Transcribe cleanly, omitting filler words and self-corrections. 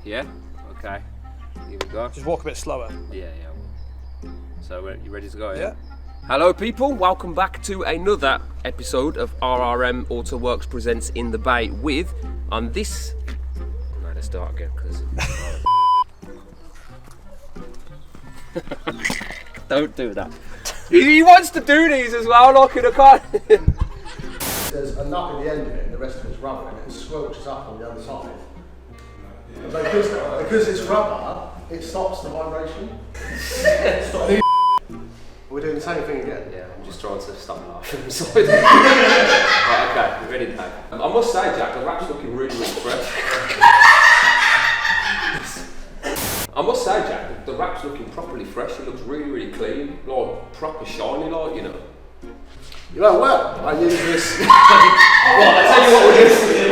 Yeah? Okay. Here we go. Just walk a bit slower. Yeah. So, you ready to go? Yeah. Hello, people. Welcome back to another episode of RRM Autoworks Presents In The Bay with, on this... No, let's start again, because... Don't do that. He wants to do these as well, like in a car. There's a nut in the end of it and the rest of it's rubber and it squelches up on the other side. And because it's rubber, it stops the vibration. We're doing the same thing again. Yeah, I'm just trying to stop laughing inside. Right, okay, you ready, Dave? I must say, Jack, the wrap's looking really, really fresh. I must say, Jack, the wrap's looking properly fresh. It looks really, really clean, like proper shiny, like, you know. You know, well, I use this. Well, I tell you what we're doing.